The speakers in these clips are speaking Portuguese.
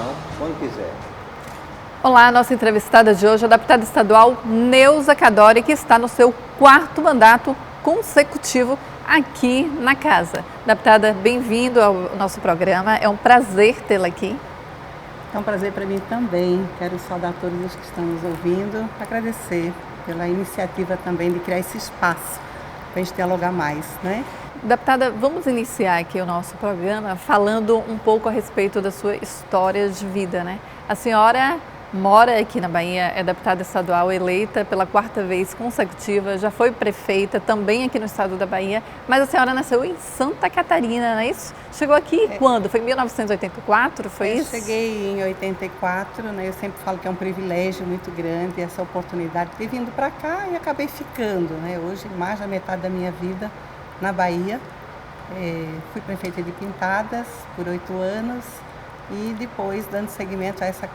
não, quando quiser. Olá, nossa entrevistada de hoje é a deputada estadual Neuza Cadori, que está no seu 4º mandato consecutivo aqui na casa. Deputada, bem-vindo ao nosso programa, é um prazer tê-la aqui. É um prazer para mim também, quero saudar todos os que estão nos ouvindo, agradecer pela iniciativa também de criar esse espaço para a gente dialogar mais, né? Deputada, vamos iniciar aqui o nosso programa falando um pouco a respeito da sua história de vida, né? A senhora mora aqui na Bahia, é deputada estadual eleita pela 4ª vez consecutiva, já foi prefeita também aqui no estado da Bahia, mas a senhora nasceu em Santa Catarina, não é isso? Chegou aqui quando? Foi em 1984, foi isso? Eu cheguei em 84, né? Eu sempre falo que é um privilégio muito grande essa oportunidade de ter vindo para cá e acabei ficando, né? Hoje, mais da metade da minha vida na Bahia. Fui prefeita de Pintadas por 8 anos e depois, dando seguimento a essa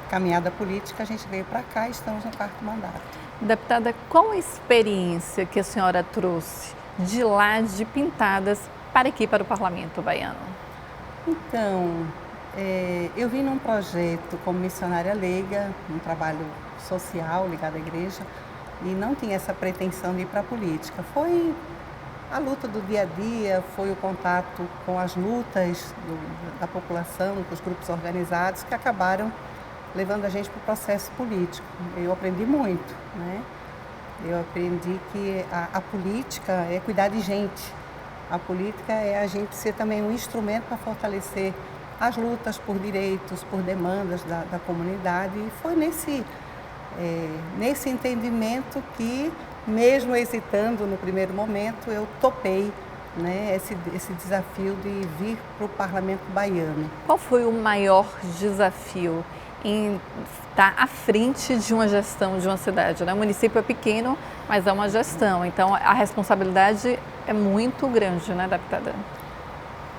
caminhada política, a gente veio para cá e estamos no 4º mandato. Deputada, qual a experiência que a senhora trouxe de lá de Pintadas para aqui, para o Parlamento baiano? Então, eu vim num projeto como missionária leiga, um trabalho social ligado à igreja, e não tinha essa pretensão de ir para a política. Foi a luta do dia a dia, foi o contato com as lutas da população, com os grupos organizados, que acabaram levando a gente para o processo político. Eu aprendi muito, né? Eu aprendi que a política é cuidar de gente. A política é a gente ser também um instrumento para fortalecer as lutas por direitos, por demandas da comunidade. E foi nesse entendimento que, mesmo hesitando no primeiro momento, eu topei, né, esse desafio de vir para o Parlamento baiano. Qual foi o maior desafio em estar à frente de uma gestão de uma cidade, né? O município é pequeno, mas é uma gestão, então a responsabilidade é muito grande, né, deputada?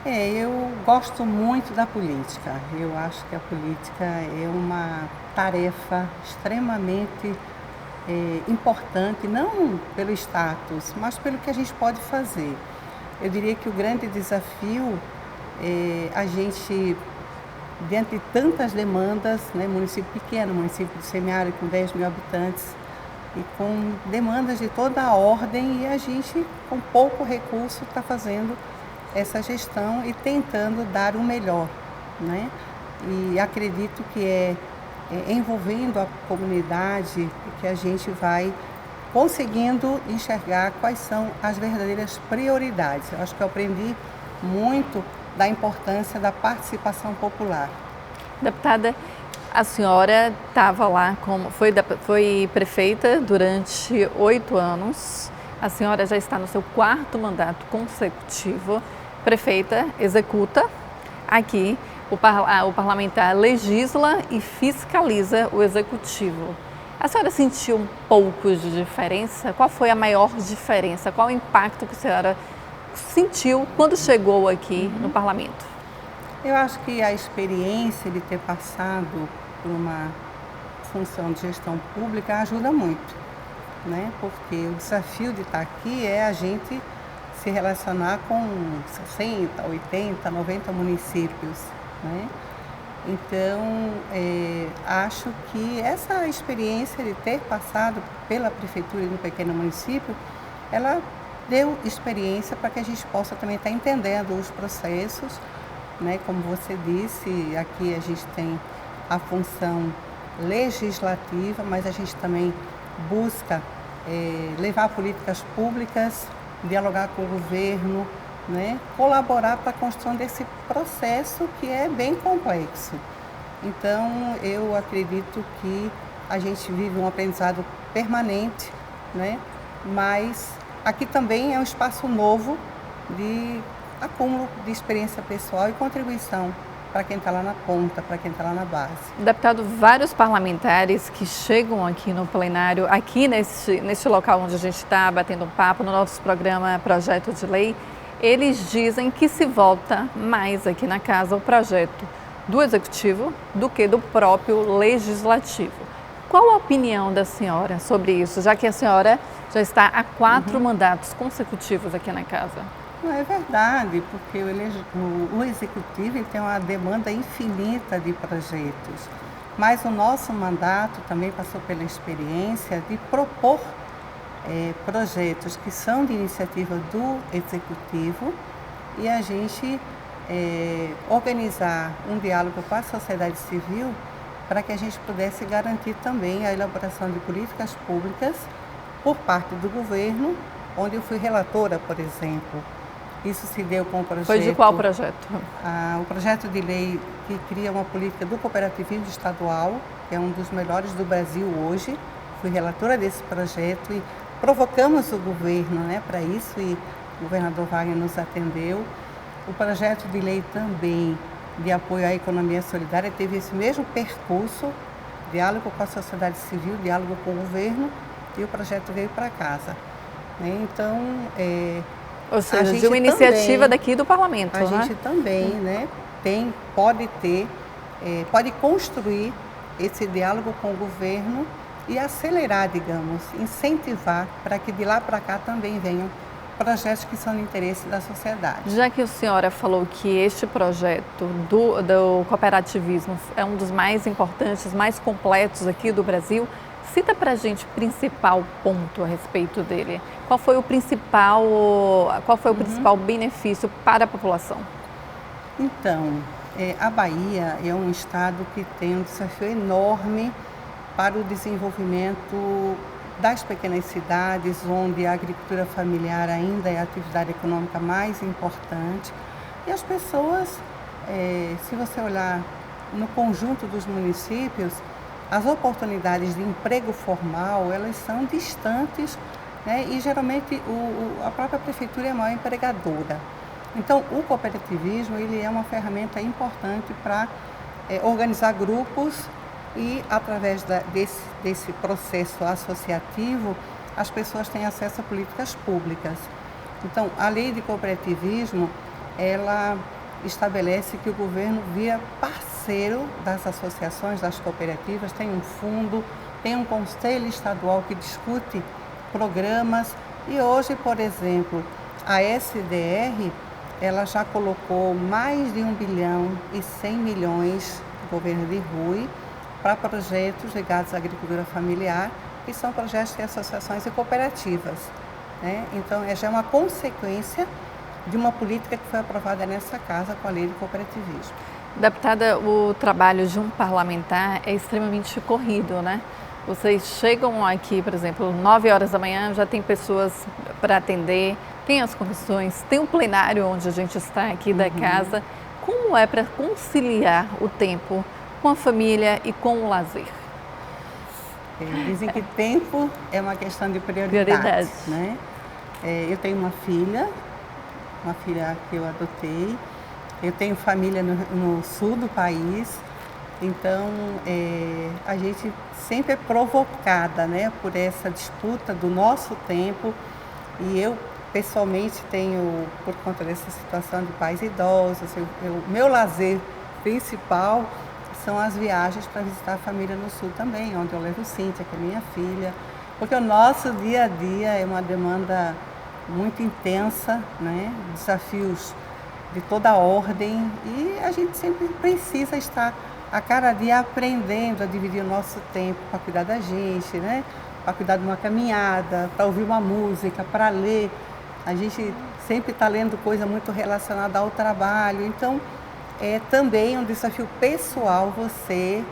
Eu gosto muito da política. Eu acho que a política é uma tarefa extremamente importante, não pelo status, mas pelo que a gente pode fazer. Eu diria que o grande desafio é a gente, diante de tantas demandas, né, município pequeno, município de semiárido com 10 mil habitantes, e com demandas de toda a ordem, e a gente, com pouco recurso, está fazendo essa gestão e tentando dar o melhor, né? E acredito que é envolvendo a comunidade que a gente vai conseguindo enxergar quais são as verdadeiras prioridades. Eu acho que eu aprendi muito da importância da participação popular. Deputada, a senhora estava lá, foi prefeita durante 8 anos, a senhora já está no seu 4º mandato consecutivo, prefeita executa aqui, o parlamentar legisla e fiscaliza o executivo. A senhora sentiu um pouco de diferença? Qual foi a maior diferença? Qual o impacto que a senhora sentiu quando chegou aqui no parlamento? Eu acho que a experiência de ter passado por uma função de gestão pública ajuda muito, né? Porque o desafio de estar aqui é a gente se relacionar com 60, 80, 90 municípios, né? Então, acho que essa experiência de ter passado pela prefeitura de um pequeno município, ela deu experiência para que a gente possa também estar entendendo os processos, né? Como você disse, aqui a gente tem a função legislativa, mas a gente também busca levar políticas públicas, dialogar com o governo, né? Colaborar para a construção desse processo que é bem complexo. Então, eu acredito que a gente vive um aprendizado permanente, né? Mas aqui também é um espaço novo de acúmulo de experiência pessoal e contribuição para quem está lá na ponta, para quem está lá na base. Deputado, vários parlamentares que chegam aqui no plenário, aqui neste local onde a gente está batendo um papo, no nosso programa Projeto de Lei, eles dizem que se volta mais aqui na casa o projeto do Executivo do que do próprio Legislativo. Qual a opinião da senhora sobre isso, já que a senhora já está há 4 mandatos consecutivos aqui na casa? Não é verdade, porque o executivo ele tem uma demanda infinita de projetos, mas o nosso mandato também passou pela experiência de propor projetos que são de iniciativa do executivo e a gente organizar um diálogo com a sociedade civil para que a gente pudesse garantir também a elaboração de políticas públicas por parte do governo, onde eu fui relatora, por exemplo. Isso se deu com o projeto... Foi de qual projeto? O projeto de lei que cria uma política do cooperativismo estadual, que é um dos melhores do Brasil hoje. Fui relatora desse projeto e provocamos o governo, né, para isso e o governador Wagner nos atendeu. O projeto de lei também de apoio à economia solidária teve esse mesmo percurso, diálogo com a sociedade civil, diálogo com o governo, e o projeto veio para casa. Né? Então, ou seja, de uma iniciativa daqui do parlamento, né? A gente também, né, pode construir esse diálogo com o governo e acelerar, digamos, incentivar para que de lá para cá também venham projetos que são de interesse da sociedade. Já que a senhora falou que este projeto do cooperativismo é um dos mais importantes, mais completos aqui do Brasil, cita para a gente o principal ponto a respeito dele. Qual foi o principal benefício para a população? Então, a Bahia é um estado que tem um desafio enorme para o desenvolvimento das pequenas cidades, onde a agricultura familiar ainda é a atividade econômica mais importante. E as pessoas, se você olhar no conjunto dos municípios, as oportunidades de emprego formal, elas são distantes, né? E geralmente a própria prefeitura é a maior empregadora. Então, o cooperativismo ele é uma ferramenta importante para organizar grupos e, através desse processo associativo, as pessoas têm acesso a políticas públicas. Então, a lei de cooperativismo, ela estabelece que o governo, via parceiro das associações, das cooperativas, tem um fundo, tem um conselho estadual que discute programas e hoje, por exemplo, a SDR, ela já colocou mais de 1 bilhão e 100 milhões do governo de Rui para projetos ligados à agricultura familiar, que são projetos de associações e cooperativas. Né? Então, já é uma consequência de uma política que foi aprovada nessa casa com a lei de cooperativismo. Deputada, o trabalho de um parlamentar é extremamente corrido, né? Vocês chegam aqui, por exemplo, 9 horas da manhã, já tem pessoas para atender, tem as comissões, tem o plenário onde a gente está aqui da casa. Como é para conciliar o tempo com a família e com o lazer? Dizem que tempo é uma questão de prioridade. Né? Eu tenho uma filha que eu adotei, eu tenho família no sul do país, então a gente sempre é provocada, né, por essa disputa do nosso tempo e eu pessoalmente tenho, por conta dessa situação de pais idosos, meu lazer principal são as viagens para visitar a família no sul também, onde eu levo Cíntia, que é minha filha, porque o nosso dia a dia é uma demanda muito intensa, né? Desafios de toda ordem e a gente sempre precisa estar a cada dia aprendendo a dividir o nosso tempo para cuidar da gente, né? Para cuidar de uma caminhada, para ouvir uma música, para ler. A gente sempre está lendo coisa muito relacionada ao trabalho, então é também um desafio pessoal você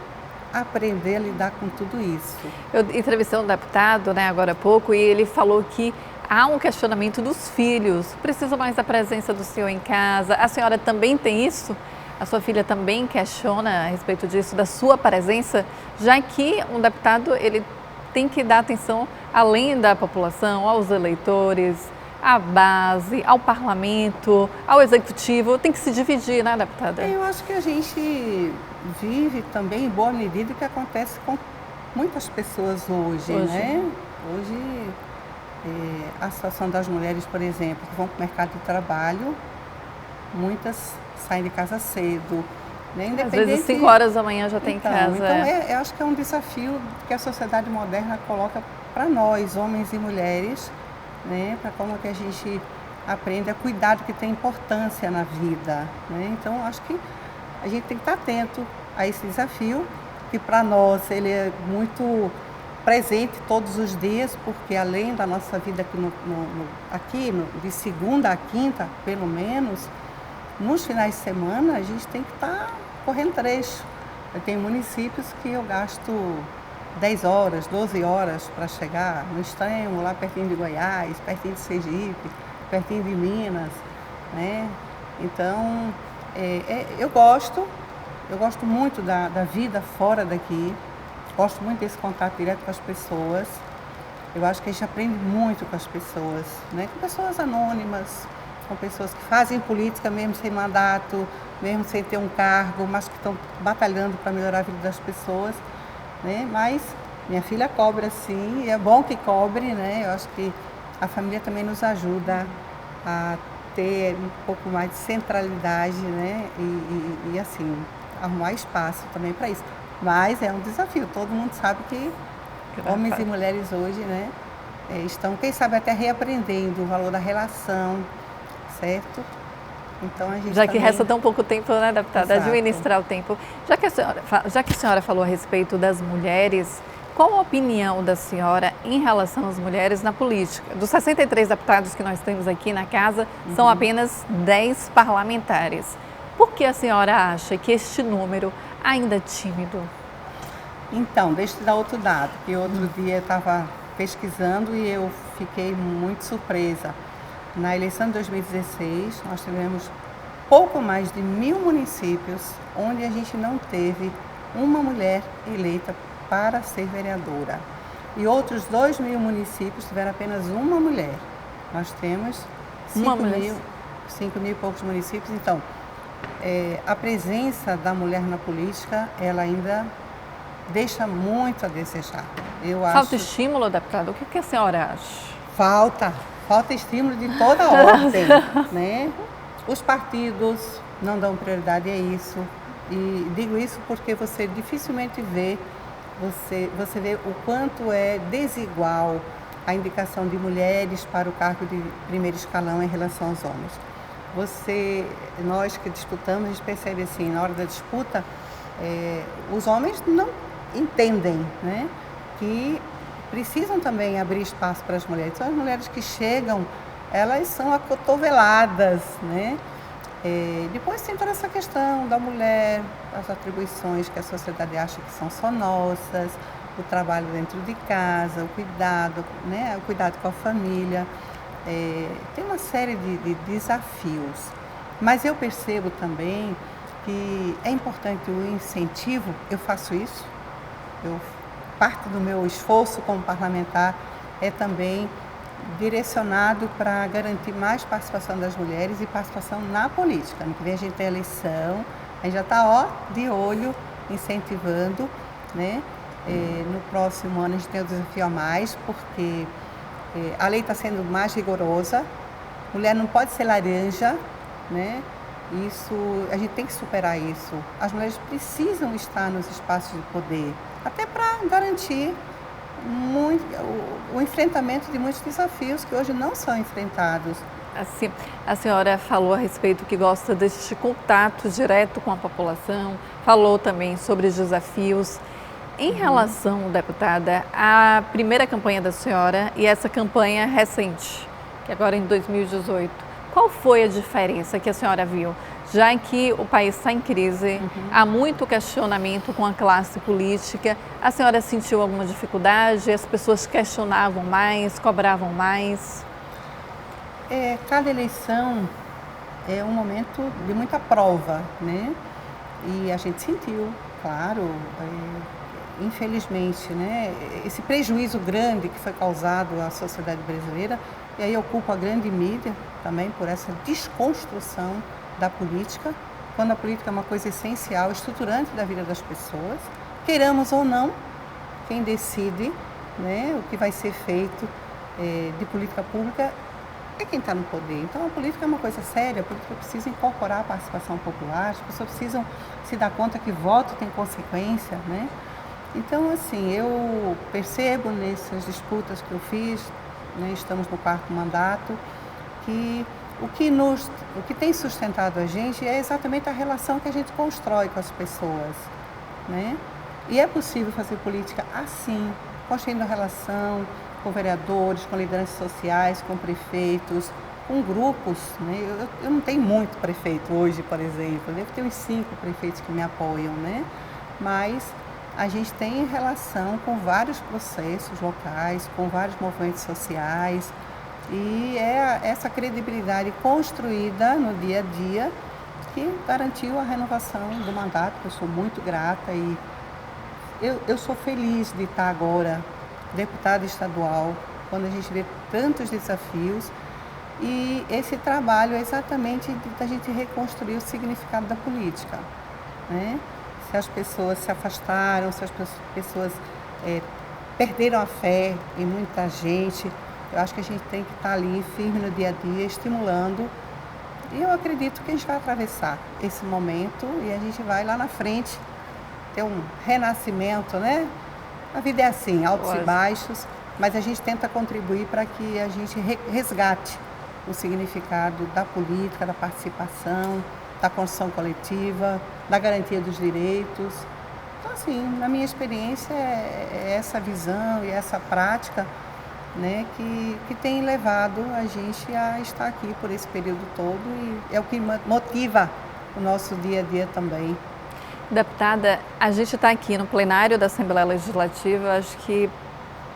aprender a lidar com tudo isso. Eu entrevistei um deputado, né, agora há pouco, e ele falou que há um questionamento dos filhos, precisa mais da presença do senhor em casa. A senhora também tem isso? A sua filha também questiona a respeito disso, da sua presença, já que um deputado ele tem que dar atenção além da população, aos eleitores, à base, ao parlamento, ao executivo, tem que se dividir, né, deputada? Eu acho que a gente vive também em boa medida o que acontece com muitas pessoas hoje. Né? Hoje, a situação das mulheres, por exemplo, que vão para o mercado de trabalho, muitas saem de casa cedo. Né? Às vezes 5 horas da manhã já tem em casa. Então, eu acho que é um desafio que a sociedade moderna coloca para nós, homens e mulheres, né? Para como que a gente aprende a cuidar do que tem importância na vida, né? Então, acho que a gente tem que estar atento a esse desafio, que para nós ele é muito presente todos os dias, porque além da nossa vida de segunda a quinta, pelo menos, nos finais de semana a gente tem que estar correndo trecho. Eu tenho municípios que eu gasto 10 horas, 12 horas para chegar no extremo, lá pertinho de Goiás, pertinho de Sergipe, pertinho de Minas, né? Então, eu gosto muito da vida fora daqui, gosto muito desse contato direto com as pessoas. Eu acho que a gente aprende muito com as pessoas, né? Com pessoas anônimas, com pessoas que fazem política mesmo sem mandato, mesmo sem ter um cargo, mas que estão batalhando para melhorar a vida das pessoas, né? Mas minha filha cobra sim, e é bom que cobre, né? Eu acho que a família também nos ajuda a ter um pouco mais de centralidade, né? E assim, arrumar espaço também para isso. Mas é um desafio, todo mundo sabe que homens e mulheres hoje, né, estão, quem sabe, até reaprendendo o valor da relação, certo? Então a gente já que também... resta tão pouco tempo, né, deputada, Exato. administrar o tempo. Já que a senhora falou a respeito das mulheres, qual a opinião da senhora em relação às mulheres na política? Dos 63 deputados que nós temos aqui na casa, são apenas 10 parlamentares. Por que a senhora acha que este número ainda é tímido? Então, deixa eu te dar outro dado, que outro dia eu estava pesquisando e eu fiquei muito surpresa. Na eleição de 2016, nós tivemos pouco mais de 1.000 municípios onde a gente não teve uma mulher eleita para ser vereadora. E outros 2.000 municípios tiveram apenas uma mulher. Nós temos 5.000 e poucos municípios. Então, a presença da mulher na política, ela ainda deixa muito a desejar. Falta estímulo, deputada? O que a senhora acha? Falta estímulo de toda ordem, né? Os partidos não dão prioridade a isso. E digo isso porque você dificilmente vê o quanto é desigual a indicação de mulheres para o cargo de primeiro escalão em relação aos homens. Nós que disputamos, a gente percebe assim, na hora da disputa, os homens não entendem, né, que precisam também abrir espaço para as mulheres. Então, as mulheres que chegam, elas são acotoveladas, né? Depois tem toda essa questão da mulher, as atribuições que a sociedade acha que são só nossas, o trabalho dentro de casa, o cuidado, né, o cuidado com a família. Tem uma série de desafios, mas eu percebo também que é importante o incentivo. Eu faço isso, parte do meu esforço como parlamentar é também direcionado para garantir mais participação das mulheres e participação na política. Ano que vem a gente tem eleição, a gente já está de olho, incentivando, né? No próximo ano a gente tem o desafio a mais, porque a lei está sendo mais rigorosa, mulher não pode ser laranja, né? A gente tem que superar isso. As mulheres precisam estar nos espaços de poder, até para garantir o enfrentamento de muitos desafios que hoje não são enfrentados. Assim, a senhora falou a respeito que gosta deste contato direto com a população, falou também sobre os desafios. Em relação, deputada, à primeira campanha da senhora e essa campanha recente, que agora em 2018, qual foi a diferença que a senhora viu? Já que o país está em crise, há muito questionamento com a classe política, a senhora sentiu alguma dificuldade? As pessoas questionavam mais, cobravam mais? Cada eleição é um momento de muita prova, né? E a gente sentiu, claro, infelizmente, né, esse prejuízo grande que foi causado à sociedade brasileira, e aí eu culpo a grande mídia também por essa desconstrução da política, quando a política é uma coisa essencial, estruturante da vida das pessoas. Queiramos ou não, quem decide, né, o que vai ser feito de política pública é quem está no poder. Então a política é uma coisa séria, a política precisa incorporar a participação popular, as pessoas precisam se dar conta que voto tem consequência, né? Então, assim, eu percebo nessas disputas que eu fiz, né, estamos no 4º mandato, que o que tem sustentado a gente é exatamente a relação que a gente constrói com as pessoas, né? E é possível fazer política assim, construindo relação com vereadores, com lideranças sociais, com prefeitos, com grupos, né? Eu não tenho muito prefeito hoje, por exemplo, eu devo ter uns 5 prefeitos que me apoiam, né? Mas a gente tem relação com vários processos locais, com vários movimentos sociais, e é essa credibilidade construída no dia a dia que garantiu a renovação do mandato, que eu sou muito grata e eu sou feliz de estar agora deputada estadual, quando a gente vê tantos desafios, e esse trabalho é exatamente da gente reconstruir o significado da política, né? Se as pessoas se afastaram, se as pessoas perderam a fé em muita gente, eu acho que a gente tem que estar ali firme no dia a dia, estimulando, e eu acredito que a gente vai atravessar esse momento e a gente vai lá na frente ter um renascimento, né? A vida é assim, altos e baixos, mas a gente tenta contribuir para que a gente resgate o significado da política, da participação, da construção coletiva, da garantia dos direitos. Então, assim, na minha experiência, é essa visão e essa prática, né, que tem levado a gente a estar aqui por esse período todo e é o que motiva o nosso dia a dia também. Deputada, a gente está aqui no plenário da Assembleia Legislativa, acho que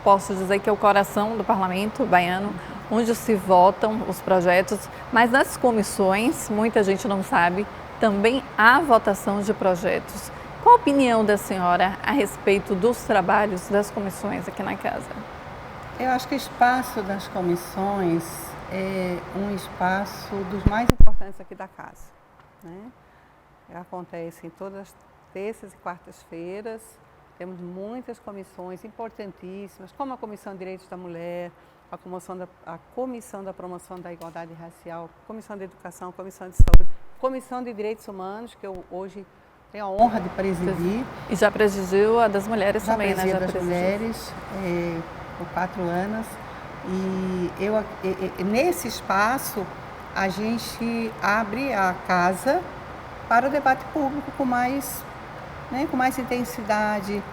posso dizer que é o coração do Parlamento baiano, onde se votam os projetos, mas nas comissões, muita gente não sabe, também há votação de projetos. Qual a opinião da senhora a respeito dos trabalhos das comissões aqui na casa? Eu acho que o espaço das comissões é um espaço dos mais importantes aqui da casa, né? Acontece em todas as terças e quartas-feiras, temos muitas comissões importantíssimas, como a Comissão de Direitos da Mulher, a Comissão da Promoção da Igualdade Racial, Comissão de Educação, Comissão de Saúde, Comissão de Direitos Humanos, que eu hoje tenho a honra de presidir. E já presidiu a das mulheres também, né? Já presidiu a das mulheres por 4 anos. E nesse espaço, a gente abre a casa para o debate público com mais intensidade,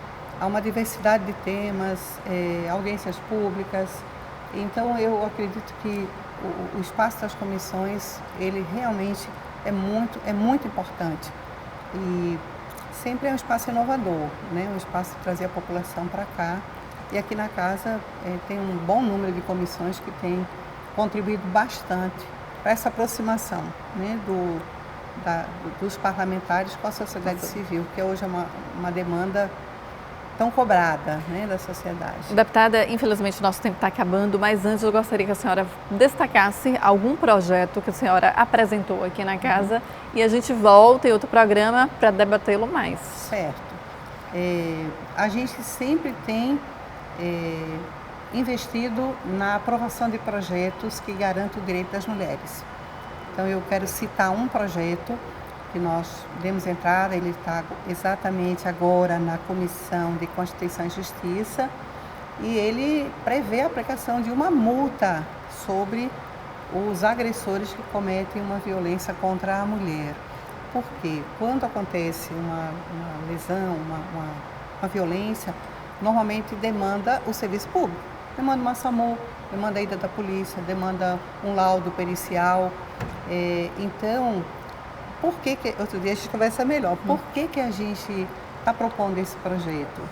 há uma diversidade de temas, audiências públicas. Então, eu acredito que o espaço das comissões, ele realmente é muito importante. E sempre é um espaço inovador, né? Um espaço de trazer a população para cá. E aqui na casa tem um bom número de comissões que têm contribuído bastante para essa aproximação, né, dos parlamentares com a sociedade civil, que hoje é uma demanda tão cobrada, né, da sociedade. Deputada, infelizmente o nosso tempo está acabando, mas antes eu gostaria que a senhora destacasse algum projeto que a senhora apresentou aqui na casa e a gente volta em outro programa para debatê-lo mais. Certo. A gente sempre tem investido na aprovação de projetos que garantam o direito das mulheres. Então, eu quero citar um projeto que nós demos entrada, ele está exatamente agora na Comissão de Constituição e Justiça, e ele prevê a aplicação de uma multa sobre os agressores que cometem uma violência contra a mulher. Porque quando acontece uma lesão, uma violência, normalmente demanda o serviço público, demanda uma SAMU, demanda a ida da polícia, demanda um laudo pericial. Então, outro dia a gente conversa melhor, por que a gente está propondo esse projeto?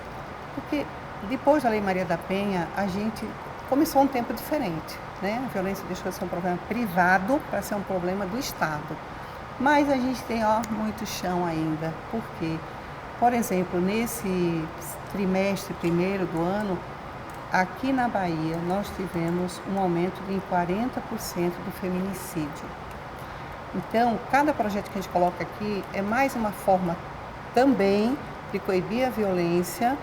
Porque depois da Lei Maria da Penha, a gente começou um tempo diferente, né? A violência deixou de ser um problema privado para ser um problema do Estado. Mas a gente tem muito chão ainda, porque, por exemplo, nesse trimestre primeiro do ano, aqui na Bahia, nós tivemos um aumento de 40% do feminicídio. Então, cada projeto que a gente coloca aqui é mais uma forma também de coibir a violência,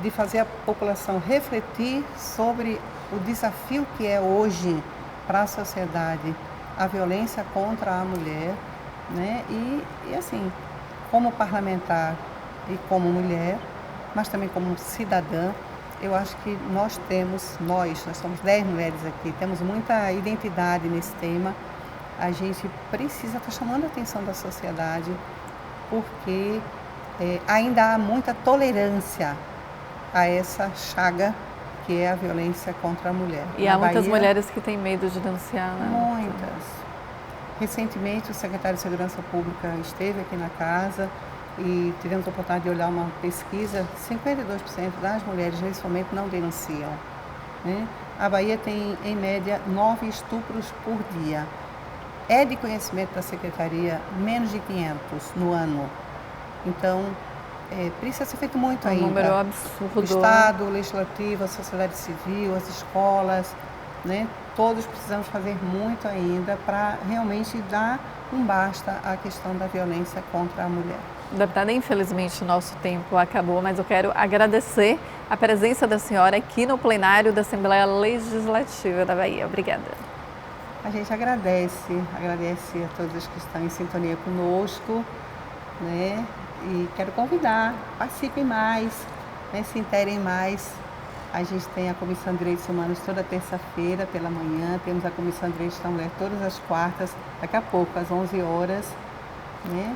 de fazer a população refletir sobre o desafio que é hoje para a sociedade a violência contra a mulher, né? E assim, como parlamentar e como mulher, mas também como cidadã, eu acho que nós somos 10 mulheres aqui, temos muita identidade nesse tema. A gente precisa estar chamando a atenção da sociedade, porque ainda há muita tolerância a essa chaga que é a violência contra a mulher. E há muitas mulheres que têm medo de denunciar, né? Muitas. Recentemente, o secretário de Segurança Pública esteve aqui na casa e tivemos a oportunidade de olhar uma pesquisa. 52% das mulheres, nesse momento, não denunciam, né? A Bahia tem, em média, 9 estupros por dia. É de conhecimento da Secretaria menos de 500 no ano. Então, precisa ser feito muito ainda. Um número absurdo. O Estado, o Legislativo, a sociedade civil, as escolas, né? Todos precisamos fazer muito ainda para realmente dar um basta à questão da violência contra a mulher. Deputada, infelizmente o nosso tempo acabou, mas eu quero agradecer a presença da senhora aqui no plenário da Assembleia Legislativa da Bahia. Obrigada. A gente agradece a todos que estão em sintonia conosco, né? E quero convidar, participem mais, né? Se interem mais. A gente tem a Comissão de Direitos Humanos toda terça-feira pela manhã, temos a Comissão de Direitos da Mulher todas as quartas, daqui a pouco, às 11 horas, né?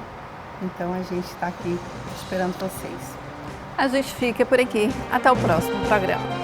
Então a gente está aqui esperando vocês. A gente fica por aqui. Até o próximo programa.